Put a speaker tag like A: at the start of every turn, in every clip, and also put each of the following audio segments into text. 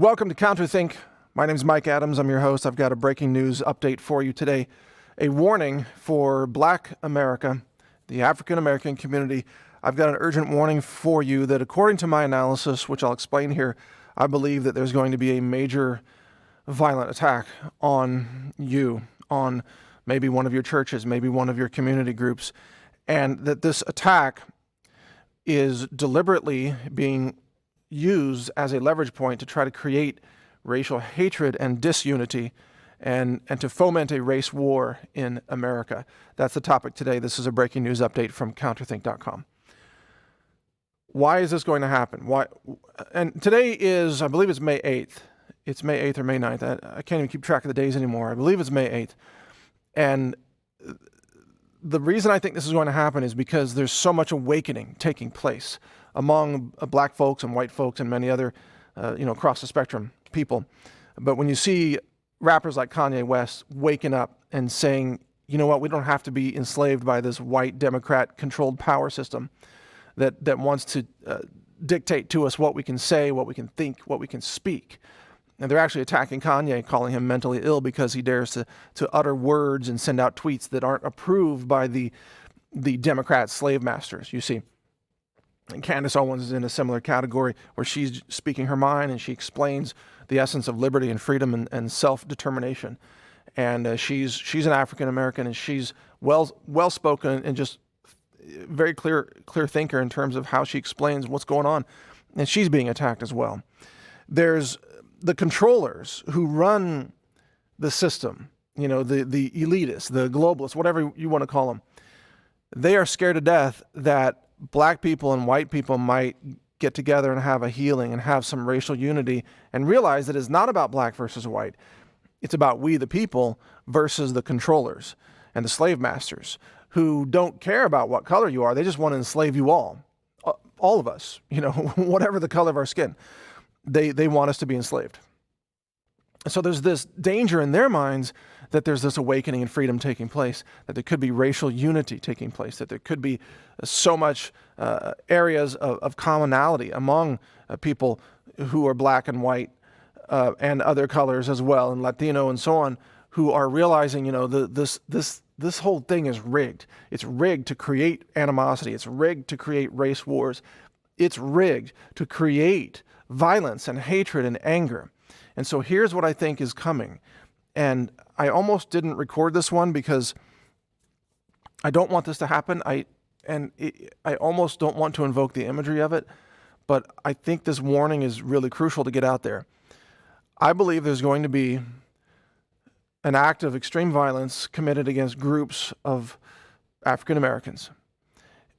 A: Welcome to Counterthink. My name is Mike Adams. I'm your host. I've got a breaking news update for you today. A warning for Black America, the African American community. I've got an urgent warning for you that according to my analysis, which I'll explain here, I believe that there's going to be a major violent attack on you, on maybe one of your churches, maybe one of your community groups, and that this attack is deliberately being used as a leverage point to try to create racial hatred and disunity and to foment a race war in America. That's the topic today. This is a breaking news update from counterthink.com. Why is this going to happen? Why? And today is, I believe it's May 8th. It's May 8th or May 9th. I can't even keep track of the days anymore. I believe it's May 8th. And the reason I think this is going to happen is because there's so much awakening taking place among black folks and white folks and many other, across the spectrum people. But when you see rappers like Kanye West waking up and saying, you know what, we don't have to be enslaved by this white Democrat-controlled power system that wants to dictate to us what we can say, what we can think, what we can speak. And they're actually attacking Kanye, calling him mentally ill because he dares to utter words and send out tweets that aren't approved by the Democrat slave masters, you see. And Candace Owens is in a similar category where she's speaking her mind and she explains the essence of liberty and freedom and self-determination. And she's an African American and she's well spoken and just very clear thinker in terms of how she explains what's going on. And she's being attacked as well. There's the controllers who run the system, the elitists, the globalists, whatever you want to call them. They are scared to death that black people and white people might get together and have a healing and have some racial unity and realize that it's not about black versus white. It's about we the people versus the controllers and the slave masters who don't care about what color you are. They just want to enslave you all of us, whatever the color of our skin. They want us to be enslaved. So there's this danger in their minds that there's this awakening and freedom taking place, that there could be racial unity taking place, that there could be so much areas of commonality among people who are black and white and other colors as well, and Latino and so on, who are realizing, this whole thing is rigged. It's rigged to create animosity. It's rigged to create race wars. It's rigged to create violence and hatred and anger. And so here's what I think is coming. And I almost didn't record this one because I don't want this to happen. I almost don't want to invoke the imagery of it, but I think this warning is really crucial to get out there. I believe there's going to be an act of extreme violence committed against groups of African Americans.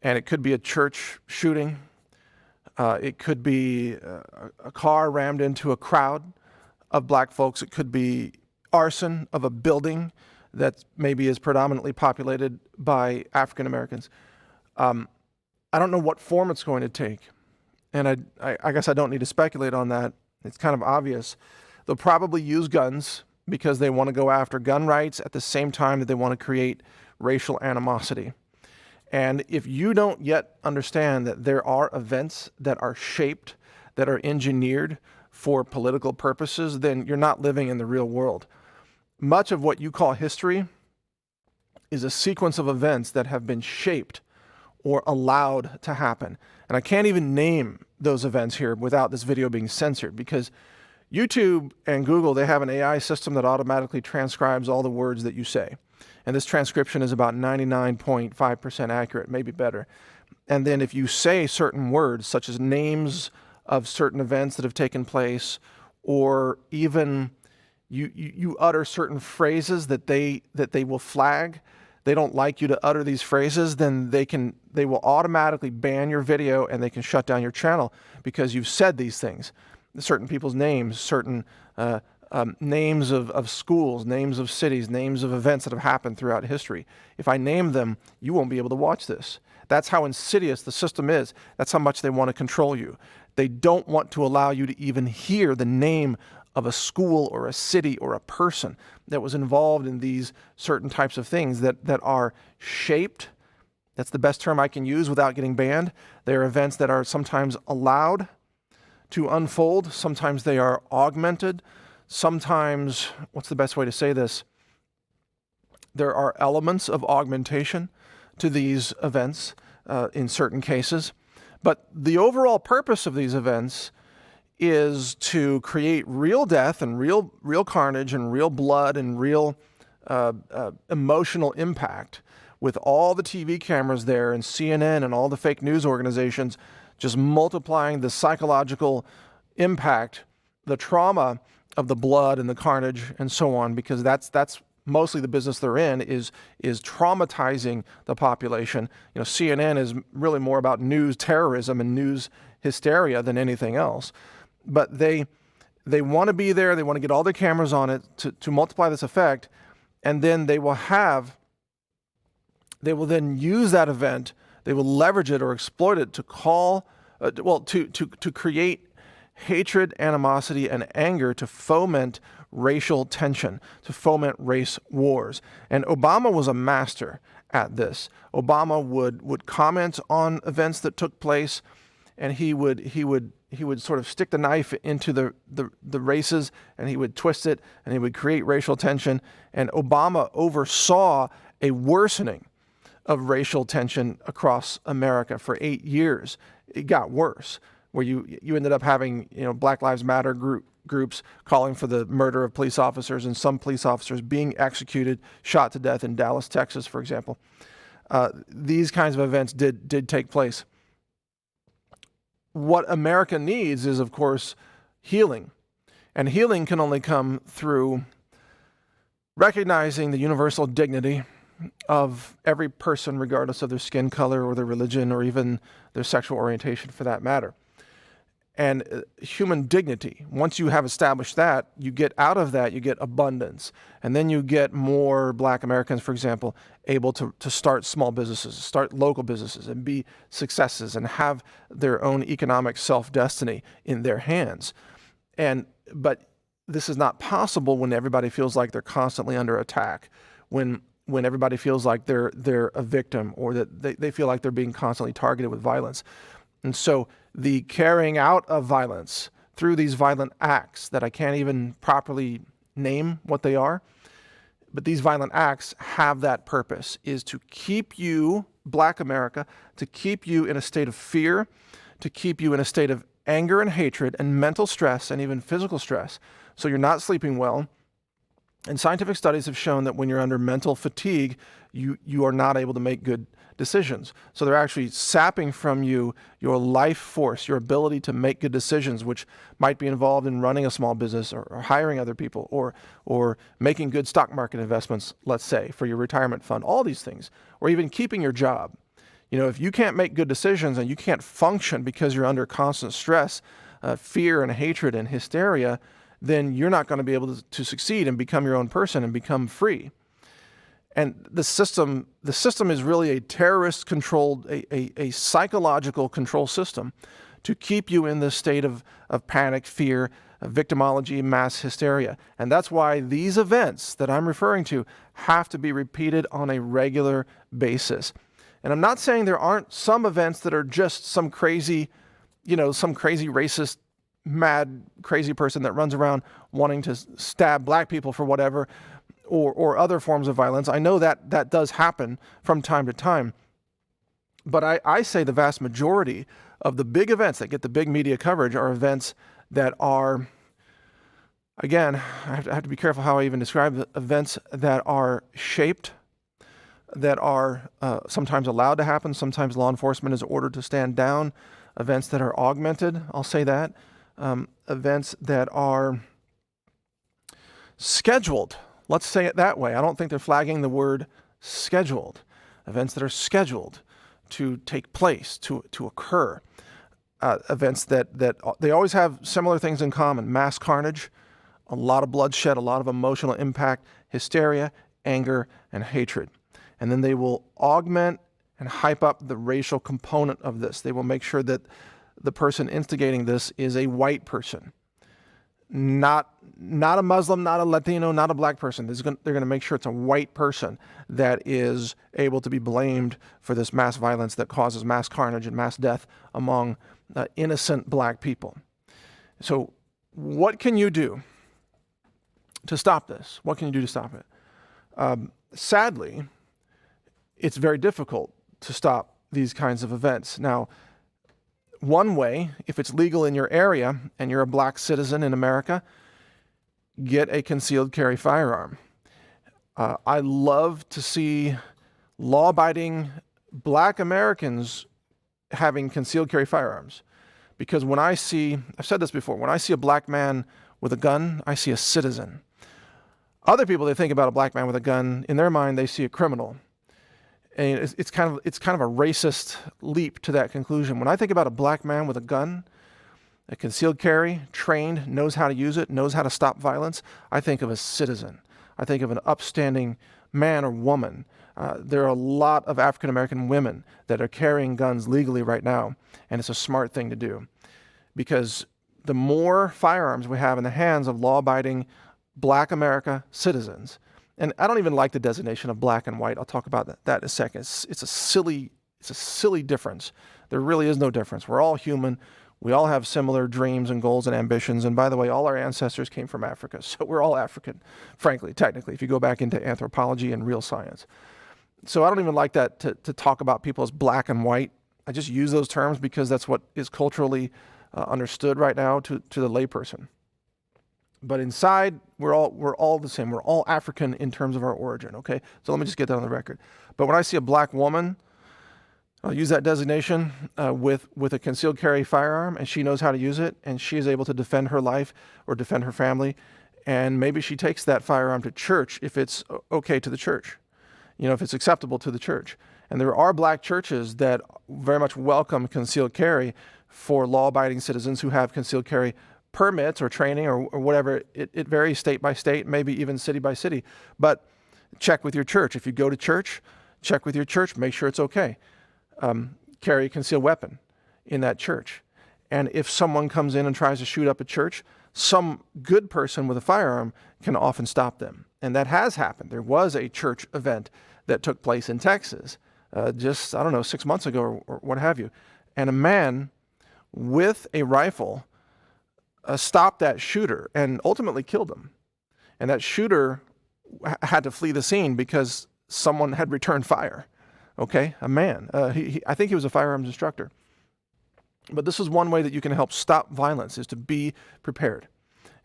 A: And it could be a church shooting. It could be a car rammed into a crowd of black folks. It could be arson of a building that maybe is predominantly populated by African Americans. I don't know what form it's going to take. And I guess I don't need to speculate on that. It's kind of obvious. They'll probably use guns because they want to go after gun rights at the same time that they want to create racial animosity. And if you don't yet understand that there are events that are shaped, that are engineered for political purposes, then you're not living in the real world. Much of what you call history is a sequence of events that have been shaped or allowed to happen. And I can't even name those events here without this video being censored because YouTube and Google, they have an AI system that automatically transcribes all the words that you say. And this transcription is about 99.5% accurate, maybe better. And then if you say certain words, such as names of certain events that have taken place, or even you utter certain phrases that they will flag, they don't like you to utter these phrases, then they will automatically ban your video and they can shut down your channel because you've said these things. Certain people's names, certain names of schools, names of cities, names of events that have happened throughout history. If I name them, you won't be able to watch this. That's how insidious the system is. That's how much they want to control you. They don't want to allow you to even hear the name of a school or a city or a person that was involved in these certain types of things that are shaped. That's the best term I can use without getting banned. They are events that are sometimes allowed to unfold. Sometimes they are augmented. Sometimes, what's the best way to say this? There are elements of augmentation to these events in certain cases. But the overall purpose of these events is to create real death and real carnage and real blood and real emotional impact, with all the TV cameras there and CNN and all the fake news organizations just multiplying the psychological impact, the trauma of the blood and the carnage and so on, because that's mostly the business they're in, is traumatizing the population. CNN is really more about news terrorism and news hysteria than anything else. But they want to be there. They want to get all their cameras on it to multiply this effect, and then they will then use that event. They will leverage it or exploit it to to create hatred, animosity, and anger, to foment racial tension, to foment race wars. And Obama was a master at this. Obama would comment on events that took place, and he would sort of stick the knife into the races, and he would twist it, and he would create racial tension. And Obama oversaw a worsening of racial tension across America for 8 years. It got worse, where you ended up having Black Lives Matter groups calling for the murder of police officers, and some police officers being executed, shot to death in Dallas, Texas, for example. These kinds of events did take place. What America needs is, of course, healing. And healing can only come through recognizing the universal dignity of every person, regardless of their skin color or their religion or even their sexual orientation, for that matter. And human dignity, once you have established that, you get out of that, you get abundance. And then you get more Black Americans, for example, able to start small businesses, start local businesses, and be successes and have their own economic self-destiny in their hands. But this is not possible when everybody feels like they're constantly under attack, when everybody feels like they're a victim, or that they feel like they're being constantly targeted with violence. And so the carrying out of violence through these violent acts that I can't even properly name what they are, but these violent acts have that purpose, is to keep you, Black America, to keep you in a state of fear, to keep you in a state of anger and hatred and mental stress and even physical stress. So you're not sleeping well. And scientific studies have shown that when you're under mental fatigue, you are not able to make good decisions. So they're actually sapping from you your life force, your ability to make good decisions, which might be involved in running a small business or hiring other people or making good stock market investments, let's say, for your retirement fund, all these things, or even keeping your job. If you can't make good decisions and you can't function because you're under constant stress, fear and hatred and hysteria, then you're not going to be able to succeed and become your own person and become free. And the system is really a terrorist-controlled, a psychological control system to keep you in this state of panic, fear, victimology, mass hysteria. And that's why these events that I'm referring to have to be repeated on a regular basis. And I'm not saying there aren't some events that are just some crazy racist, mad, crazy person that runs around wanting to stab Black people for whatever, or other forms of violence. I know that does happen from time to time. But I say the vast majority of the big events that get the big media coverage are events that are, again, I have to be careful how I even describe the events that are shaped, that are sometimes allowed to happen. Sometimes law enforcement is ordered to stand down. Events that are augmented, I'll say that. Events that are scheduled. Let's say it that way. I don't think they're flagging the word scheduled. Events that are scheduled to take place, to occur. Events that they always have similar things in common: mass carnage, a lot of bloodshed, a lot of emotional impact, hysteria, anger, and hatred. And then they will augment and hype up the racial component of this. They will make sure that the person instigating this is a white person, not a Muslim, not a Latino, not a Black person. They're going to make sure it's a white person that is able to be blamed for this mass violence that causes mass carnage and mass death among innocent Black people. So what can you do to stop this? What can you do to stop it? Sadly, it's very difficult to stop these kinds of events. Now, one way, if it's legal in your area and you're a black citizen in America, get a concealed carry firearm. I love to see law-abiding black Americans having concealed carry firearms. Because when I've said this before, when I see a black man with a gun, I see a citizen. Other people, they think about a black man with a gun, in their mind, they see a criminal. And it's kind of a racist leap to that conclusion. When I think about a black man with a gun, a concealed carry, trained, knows how to use it, knows how to stop violence, I think of a citizen. I think of an upstanding man or woman. There are a lot of African American women that are carrying guns legally right now, and it's a smart thing to do. Because the more firearms we have in the hands of law-abiding black America citizens, and I don't even like the designation of black and white. I'll talk about that in a second. It's a silly difference. There really is no difference. We're all human. We all have similar dreams and goals and ambitions. And by the way, all our ancestors came from Africa. So we're all African, frankly, technically, if you go back into anthropology and real science. So I don't even like that to talk about people as black and white. I just use those terms because that's what is culturally understood right now to the layperson. But inside, we're all the same. We're all African in terms of our origin, okay? So let me just get that on the record. But when I see a black woman, I'll use that designation with a concealed carry firearm, and she knows how to use it, and she is able to defend her life or defend her family, and maybe she takes that firearm to church if it's okay to the church, if it's acceptable to the church. And there are black churches that very much welcome concealed carry for law-abiding citizens who have concealed carry permits or training or whatever. It varies state by state, maybe even city by city. But check with your church. If you go to church, check with your church. Make sure it's okay. Carry a concealed weapon in that church. And if someone comes in and tries to shoot up a church, some good person with a firearm can often stop them. And that has happened. There was a church event that took place in Texas just, 6 months ago or what have you. And a man with a rifle stopped that shooter and ultimately killed him. And that shooter had to flee the scene because someone had returned fire. Okay, a man. I think he was a firearms instructor. But this is one way that you can help stop violence, is to be prepared.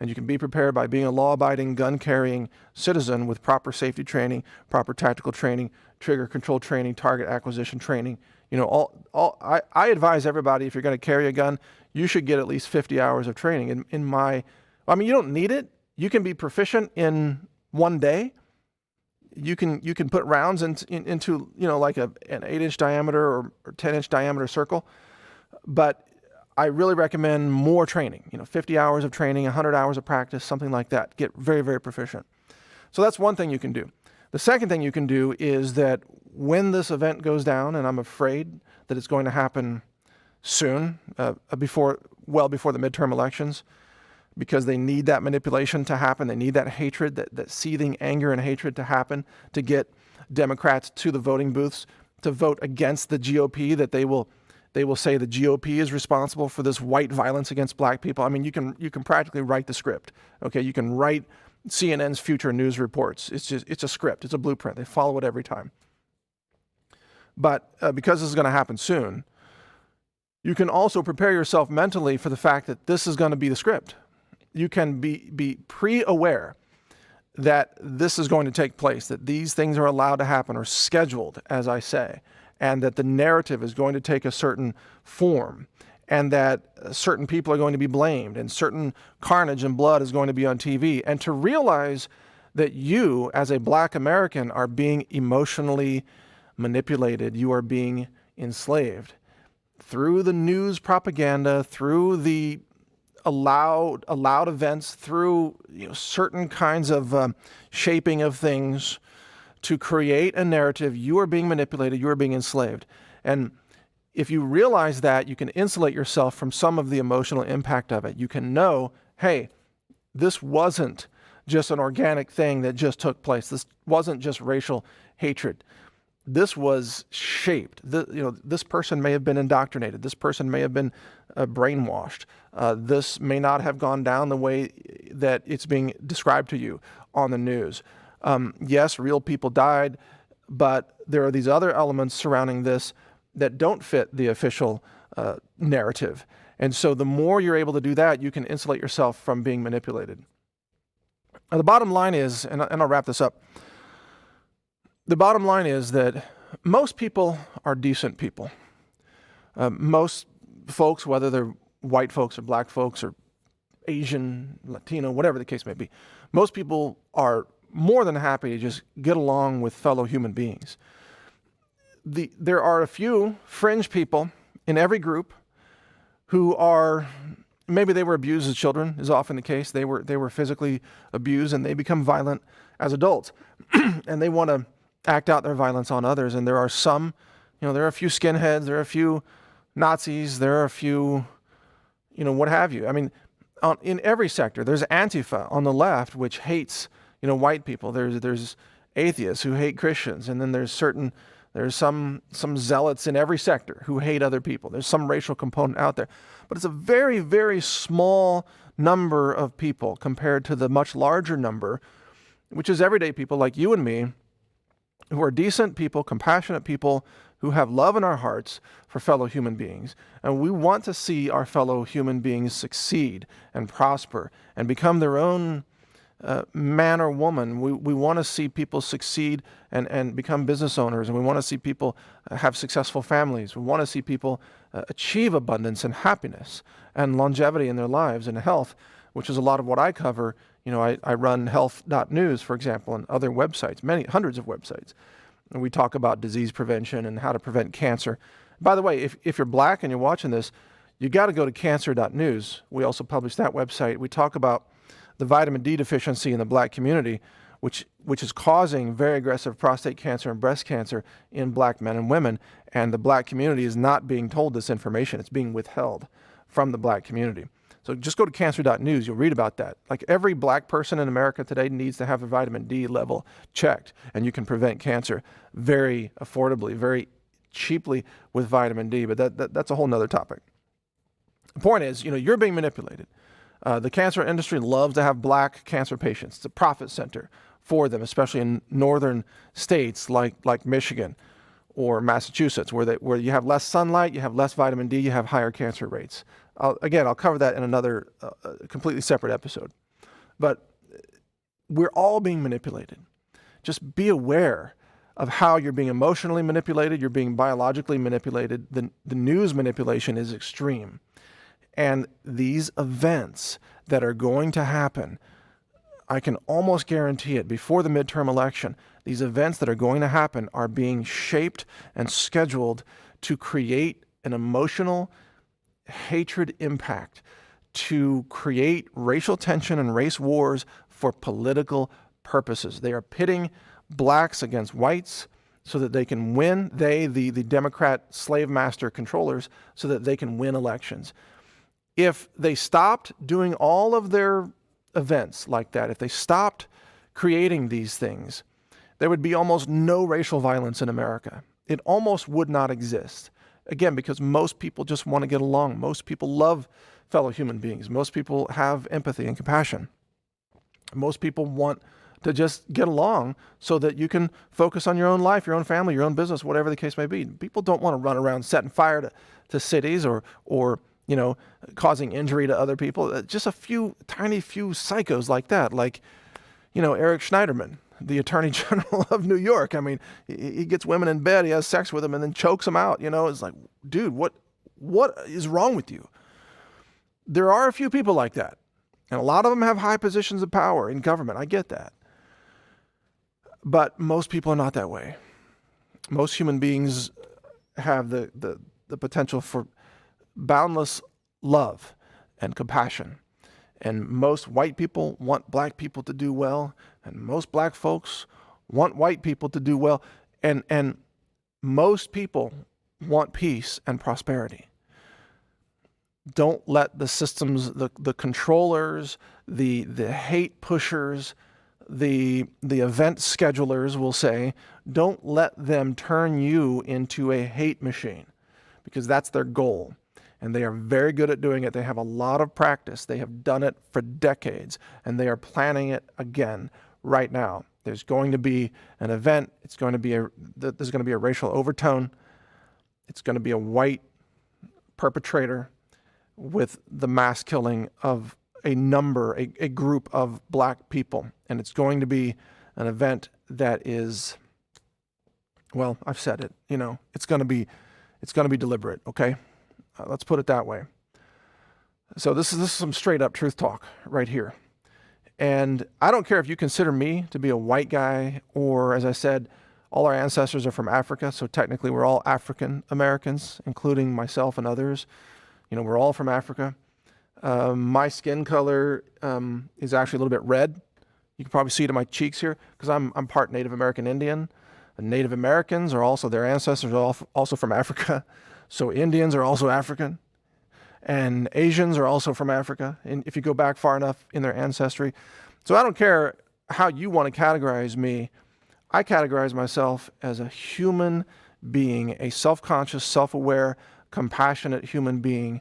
A: And you can be prepared by being a law-abiding, gun-carrying citizen with proper safety training, proper tactical training, trigger control training, target acquisition training. I advise everybody, if you're going to carry a gun, you should get at least 50 hours of training. You don't need it. You can be proficient in one day. You can put rounds into like an 8-inch diameter or 10-inch diameter circle. But I really recommend more training, 50 hours of training, 100 hours of practice, something like that. Get very, very proficient. So that's one thing you can do. The second thing you can do is that when this event goes down, and I'm afraid that it's going to happen soon, before the midterm elections, because they need that manipulation to happen. They need that hatred, that seething anger and hatred to happen to get Democrats to the voting booths to vote against the GOP, that they will say the GOP is responsible for this white violence against black people. I mean, you can practically write the script. Okay, you can write CNN's future news reports. It's a script. It's a blueprint. They follow it every time. But because this is going to happen soon, you can also prepare yourself mentally for the fact that this is going to be the script. You can be pre-aware that this is going to take place, that these things are allowed to happen or scheduled, as I say, and that the narrative is going to take a certain form, and that certain people are going to be blamed, and certain carnage and blood is going to be on TV, and to realize that you, as a black American, are being emotionally manipulated. You are being enslaved through the news propaganda, through the allowed events, through certain kinds of shaping of things to create a narrative. You are being manipulated. You are being enslaved. And if you realize that, you can insulate yourself from some of the emotional impact of it. You can know, hey, this wasn't just an organic thing that just took place. This wasn't just racial hatred. this was shaped. This person may have been indoctrinated. This person may have been brainwashed. This may not have gone down the way that it's being described to you on the news. Yes, real people died, but there are these other elements surrounding this that don't fit the official narrative. And so the more you're able to do that, you can insulate yourself from being manipulated. Now, the bottom line is, and I'll wrap this up, the bottom line is that most people are decent people. Most folks, whether they're white folks or black folks or Asian, Latino, whatever the case may be, most people are more than happy to just get along with fellow human beings. There are a few fringe people in every group who are, maybe they were abused as children, is often the case. They were physically abused and they become violent as adults. And they want to act out their violence on others. And there are some, there are a few skinheads, there are a few Nazis, there are a few, what have you. I mean, in every sector, there's Antifa on the left, which hates, white people. There's atheists who hate Christians. And then there's some zealots in every sector who hate other people. There's some racial component out there. But it's a very, very small number of people compared to the much larger number, which is everyday people like you and me, who are decent people, compassionate people, who have love in our hearts for fellow human beings. And we want to see our fellow human beings succeed and prosper and become their own man or woman. We want to see people succeed and become business owners, and we want to see people have successful families. We want to see people achieve abundance and happiness and longevity in their lives and health, which is a lot of what I cover. I run health.news, for example, and other websites, hundreds of websites. And we talk about disease prevention and how to prevent cancer. By the way, if you're black and you're watching this, you got to go to cancer.news. We also publish that website. We talk about the vitamin D deficiency in the black community, which is causing very aggressive prostate cancer and breast cancer in black men and women. And the black community is not being told this information. It's being withheld from the black community. So just go to cancer.news. You'll read about that. Like every black person in America today needs to have a vitamin D level checked, and you can prevent cancer very affordably, very cheaply with vitamin D. But that's a whole nother topic. The point is, you're being manipulated. The cancer industry loves to have black cancer patients. It's a profit center for them, especially in northern states like Michigan or Massachusetts, where you have less sunlight, you have less vitamin D, you have higher cancer rates. I'll cover that in another completely separate episode. But we're all being manipulated. Just be aware of how you're being emotionally manipulated, you're being biologically manipulated. The news manipulation is extreme. And these events that are going to happen, I can almost guarantee it, before the midterm election, these events that are going to happen are being shaped and scheduled to create an emotional hatred impact, to create racial tension and race wars for political purposes. They are pitting blacks against whites so that they can win, the Democrat slave master controllers, so that they can win elections. If they stopped doing all of their events like that, if they stopped creating these things, there would be almost no racial violence in America. It almost would not exist. Again, because most people just want to get along. Most people love fellow human beings. Most people have empathy and compassion. Most people want to just get along so that you can focus on your own life, your own family, your own business, whatever the case may be. People don't want to run around setting fire to cities or causing injury to other people. Just a tiny few psychos like that, like, Eric Schneiderman, the Attorney General of New York. I mean, he gets women in bed, he has sex with them, and then chokes them out. It's like, dude, what is wrong with you? There are a few people like that, and a lot of them have high positions of power in government. I get that. But most people are not that way. Most human beings have the potential for boundless love and compassion. And most white people want black people to do well, and most black folks want white people to do well, and most people want peace and prosperity. Don't let the systems, the controllers, the hate pushers, the event schedulers will say, don't let them turn you into a hate machine, because that's their goal. And they are very good at doing it. They have a lot of practice. They have done it for decades, and they are planning it again right now. There's going to be an event. There's going to be a racial overtone. It's going to be a white perpetrator with the mass killing of a group of black people. And it's going to be an event that is, well, I've said it, it's going to be deliberate, okay? Let's put it that way. So this is some straight up truth talk right here. And I don't care if you consider me to be a white guy, or, as I said, all our ancestors are from Africa, so technically we're all African Americans, including myself and others. We're all from Africa. My skin color is actually a little bit red. You can probably see it in my cheeks here, because I'm part Native American Indian. And Native Americans are also, their ancestors are also from Africa. So Indians are also African. And Asians are also from Africa, and if you go back far enough in their ancestry. So I don't care how you want to categorize me. I categorize myself as a human being, a self-conscious, self-aware, compassionate human being.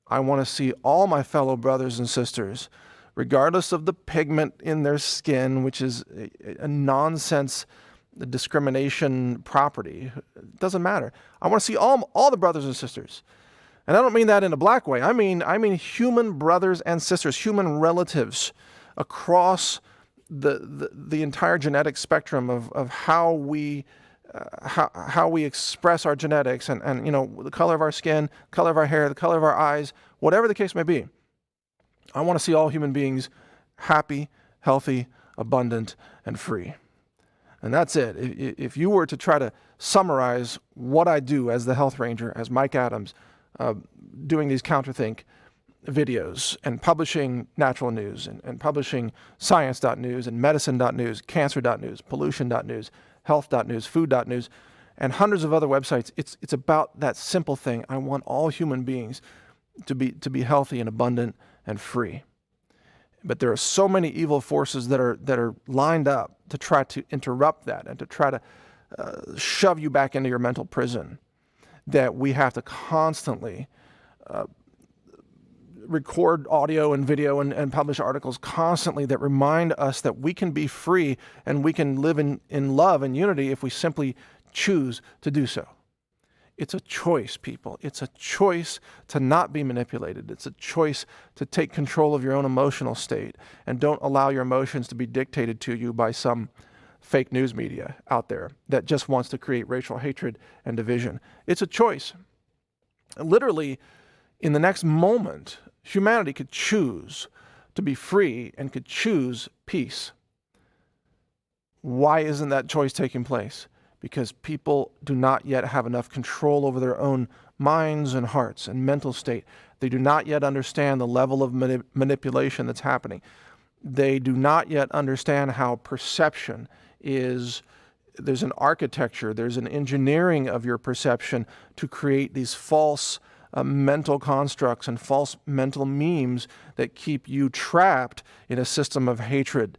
A: I want to see all my fellow brothers and sisters, regardless of the pigment in their skin, which is a nonsense discrimination property. It doesn't matter. I want to see all the brothers and sisters. And I don't mean that in a black way. I mean human brothers and sisters, human relatives across the entire genetic spectrum of how we express our genetics, and the color of our skin, color of our hair, the color of our eyes, whatever the case may be. I want to see all human beings happy, healthy, abundant, and free. And that's it. If you were to try to summarize what I do as the Health Ranger, as Mike Adams, doing these counterthink videos and publishing Natural News and publishing science.news and medicine.news, cancer.news, pollution.news, health.news, food.news, and hundreds of other websites, it's about that simple thing. I want all human beings to be healthy and abundant and free. But there are so many evil forces that are lined up to try to interrupt that and to try to shove you back into your mental prison, that we have to constantly record audio and video and publish articles constantly that remind us that we can be free and we can live in love and unity if we simply choose to do so. It's a choice, people. It's a choice to not be manipulated. It's a choice to take control of your own emotional state and don't allow your emotions to be dictated to you by some fake news media out there that just wants to create racial hatred and division. It's a choice. Literally, in the next moment, humanity could choose to be free and could choose peace. Why isn't that choice taking place? Because people do not yet have enough control over their own minds and hearts and mental state. They do not yet understand the level of manipulation that's happening. They do not yet understand how perception is. There's an architecture, there's an engineering of your perception to create these false mental constructs and false mental memes that keep you trapped in a system of hatred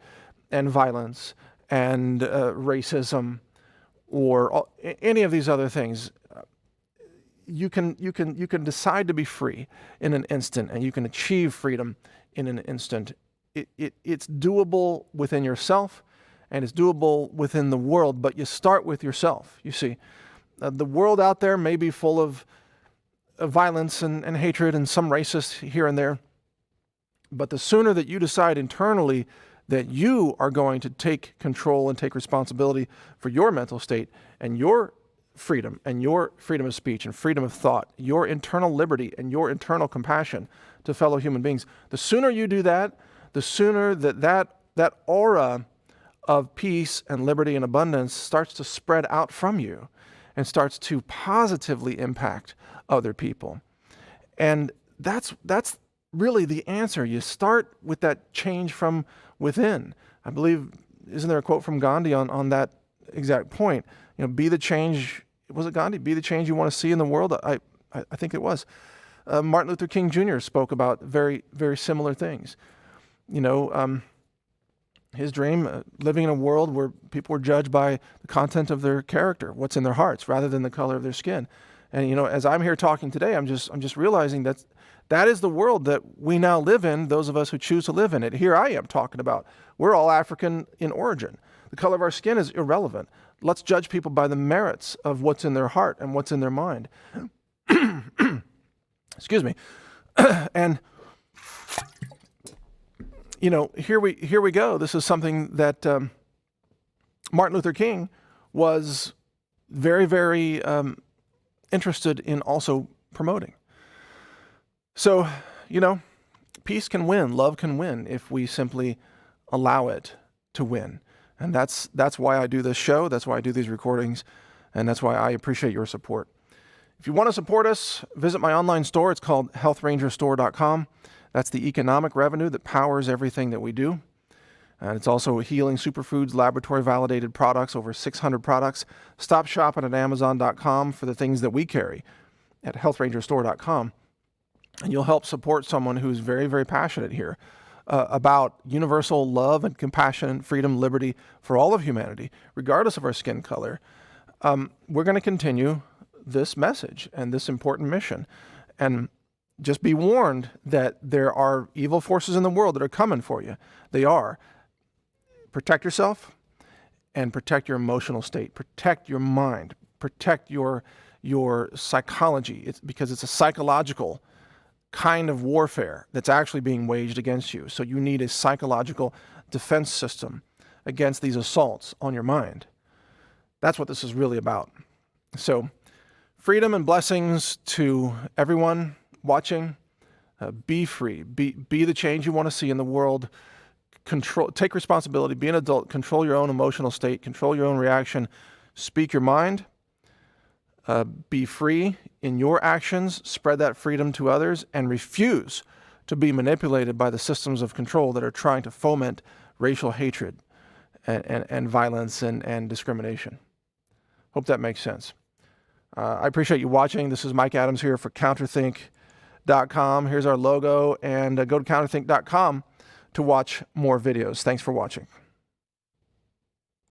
A: and violence and racism or any of these other things. You can decide to be free in an instant, and you can achieve freedom in an instant. It's doable within yourself, and it's doable within the world, but you start with yourself. You see, the world out there may be full of violence and hatred and some racist here and there, but the sooner that you decide internally that you are going to take control and take responsibility for your mental state and your freedom of speech and freedom of thought, your internal liberty and your internal compassion to fellow human beings, the sooner you do that, the sooner that aura of peace and liberty and abundance starts to spread out from you and starts to positively impact other people. And that's really the answer. You start with that change from within. I believe, isn't there a quote from Gandhi on that exact point? Be the change. Was it Gandhi? Be the change you want to see in the world. I think it was. Martin Luther King Jr. spoke about very, very similar things. His dream, living in a world where people were judged by the content of their character, what's in their hearts, rather than the color of their skin. And as I'm here talking today, I'm just realizing that is the world that we now live in, those of us who choose to live in it. Here I am talking about, we're all African in origin. The color of our skin is irrelevant. Let's judge people by the merits of what's in their heart and what's in their mind. Excuse me. And here we go. This is something that Martin Luther King was very, very interested in also promoting. So, peace can win, love can win if we simply allow it to win. And that's why I do this show, that's why I do these recordings, and that's why I appreciate your support. If you want to support us, visit my online store. It's called healthrangerstore.com. That's the economic revenue that powers everything that we do. And it's also healing superfoods, laboratory-validated products, over 600 products. Stop shopping at Amazon.com for the things that we carry at healthrangerstore.com. And you'll help support someone who's very, very passionate here about universal love and compassion, freedom, liberty for all of humanity, regardless of our skin color. We're going to continue this message and this important mission. And just be warned that there are evil forces in the world that are coming for you. They are. Protect yourself and protect your emotional state. Protect your mind. Protect your psychology. Because it's a psychological kind of warfare that's actually being waged against you. So you need a psychological defense system against these assaults on your mind. That's what this is really about. So freedom and blessings to everyone watching. Be free. Be the change you want to see in the world. Take responsibility. Be an adult. Control your own emotional state. Control your own reaction. Speak your mind. Be free in your actions. Spread that freedom to others, and refuse to be manipulated by the systems of control that are trying to foment racial hatred and violence and discrimination. Hope that makes sense. I appreciate you watching. This is Mike Adams here for counterthink.com. Here's our logo, and go to counterthink.com to watch more videos. Thanks for watching.